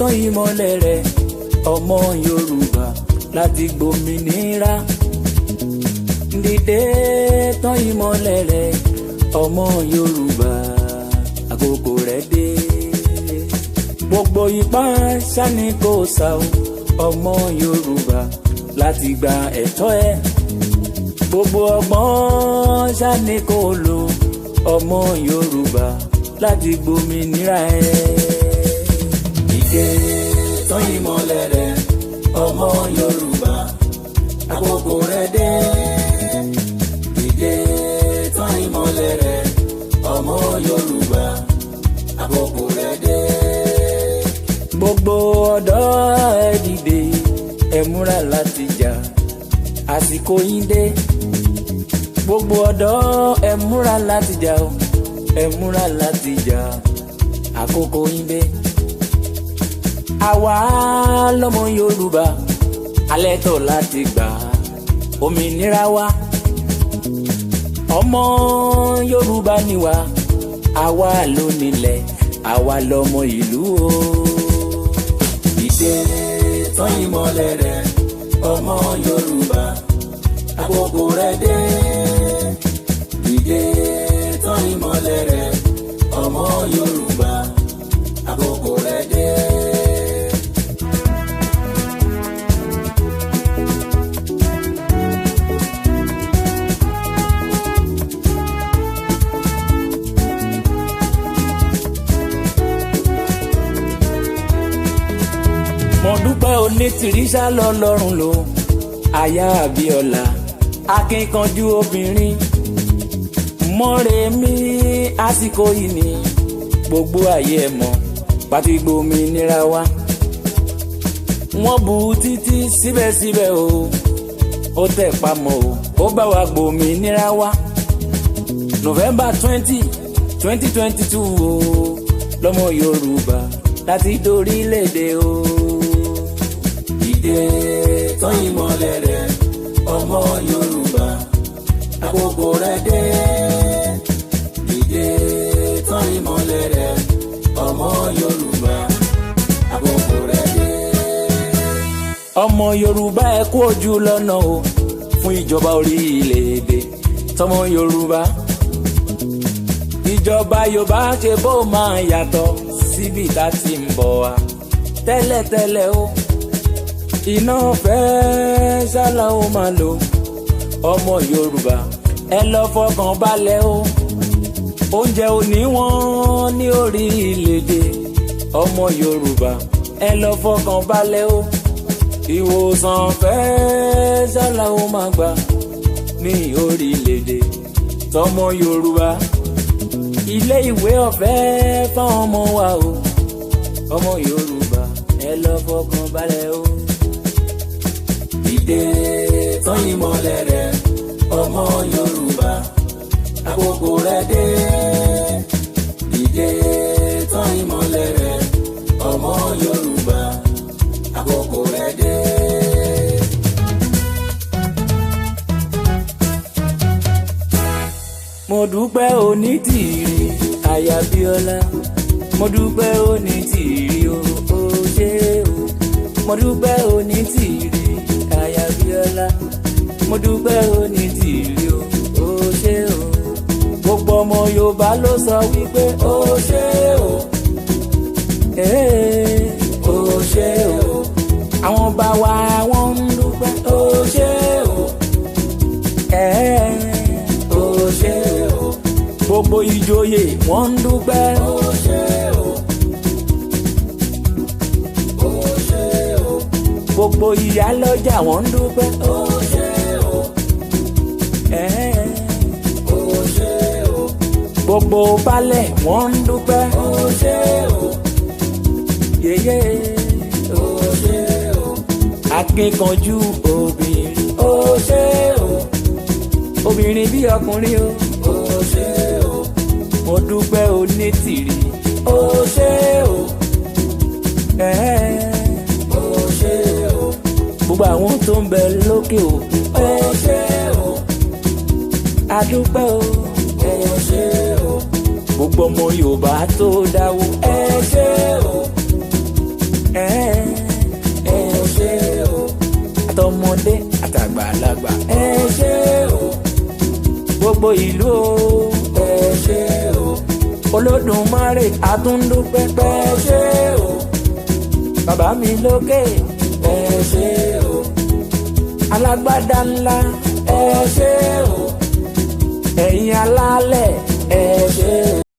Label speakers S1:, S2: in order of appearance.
S1: tán ìmọ́lẹ̀ rẹ̀ ọmọ Yorùbá láti gbòmìnira. Dìde tán ìmọ́lẹ̀ rẹ̀ ọmọ Yorùbá àkókò rẹ̀ dé. Gbogbo ipá ṣáni kò sá o ọmọ Yorùbá láti gba ẹ̀tọ́ ẹ̀. Gbogbo ọgbọ́n ṣáni kò lò ọmọ Yorùbá láti gbòmìnira ẹ̀. Dìde tán ìmọ́lẹ̀ rẹ̀ ọmọ Yorùbá àkókò rẹ̀ dé. Dìde tán ìmọ́lẹ̀ rẹ̀ ọmọ Yorùbá àkókò rẹ̀ dé. Gbogbo ọ̀dọ́ ẹ dìde ẹ múra láti jà àsìkò yín dé. Gbogbo ọ̀dọ́ ẹ múra láti jà o ẹ múra láti jà àkókò yín dé. Àwa lọ́mọ Yorùbá alẹ́ tọ̀ láti gbà òmìnira wa. Ọmọ Yorùbá ni wá àwa ló nílẹ̀ àwa lọ́mọ ìlú o. Dìde tán ìmọ́lẹ̀ rẹ̀ ọmọ Yorùbá àkókò rẹ̀ dé. Dìde tán ìmọ́lẹ̀ rẹ̀ ọmọ Yorùbá àkókò rẹ̀ dé. Mo dúpẹ́ Onítìríṣà lọ́lọ́run lò aya Abíọ́lá akínkanjú obìnrin. Mọ́remí àsìkò yìí ni gbogbo ayé ẹ̀ mọ̀ pàtí gbòmìnira wa. Wọ́n bú títí síbẹ̀síbẹ̀ o ó tẹ̀ pamọ́ o ó bá wa gbòmìnira wa. November 20, 2022 o lọ́mọ Yorùbá láti dórílẹ̀-èdè o. Dìde tán ìmọ́lẹ̀ rẹ̀ ọmọ Yorùbá àkókò rẹ̀ dé. Dìde tán ìmọ́lẹ̀ rẹ̀ ọmọ Yorùbá àkókò rẹ̀ dé. Ọmọ Yorùbá ẹ kú ojú lọ́nà o fún ìjọba orílẹ̀-èdè tọmọ Yorùbá. Ìjọba Yorùbá ṣe bó máa yàtọ̀ síbi tá ti ń bọ̀ wá tẹ́lẹ̀tẹ́lẹ̀ o. Iná fẹ́ ṣálá ó máa lò ọmọ Yorùbá ẹ lọ fọkàn balẹ̀ o. Oúnjẹ òní wọ́n ní orílẹ̀-èdè ọmọ Yorùbá ẹ lọ fọkàn balẹ̀ o. Ìwòsàn fẹ́ ṣálá ó máa gbà ní orílẹ̀-èdè tọmọ Yorùbá. Ilé ìwé ọ̀fẹ́ fáwọn ọmọ wa o ọmọ Yorùbá ẹ lọ fọkàn balẹ̀ o. Dìde tán ìmọ́lẹ̀ rẹ̀ ọmọ Yorùbá àkókò rẹ̀ dé. Dìde tán ìmọ́lẹ̀ rẹ̀ ọmọ Yorùbá àkókò rẹ̀ dé. Mo dúpẹ́ Onítìrí aya Abíọ́lá. Mo dúpẹ́ Onítìrí o ṣé o. Mo dúpẹ́ Onítìrí aya Abíọ́lá. Mo dúpẹ́ Onítìrí o ṣé o. Gbogbo ọmọ Yorùbá ló sọ wípé o ṣé o. O ṣé o. Àwọn bá wa wọ́n ń dúpẹ́ o ṣé o. O ṣé o. Gbogbo ìjòyè wọ́n ń dúpẹ́ o ṣé o. O ṣé o. Gbogbo ìyálọ́jà wọ́n ń dúpẹ́ o ṣé o. O ṣé o. Gbogbo baálẹ̀ wọ́n ń dúpẹ́ o ṣé o. Yéyé o ṣé o. Akínkanjú obìnrin o ṣé o. Obìnrin bí ọkùnrin o ṣé o. Mo dúpẹ́ Onítìrí o ṣé o. O ṣé o. Gbogbo àwọn tó ń bẹ lókè o ṣé o. A dúpẹ́ o ṣé o. Gbogbo ọmọ Yorùbá tó dáwó ṣé o. àtọmọdé àtàgbàlagbà ẹ ṣé o gbogbo ìlú o ẹ ṣé o Olódùmarè àtúndúpẹ́ ẹ ṣé o bàbá mi lókè ẹ ṣé o alágbádá ńlá ẹ ṣé o ẹ̀yin alálẹ̀ ẹ ṣé o.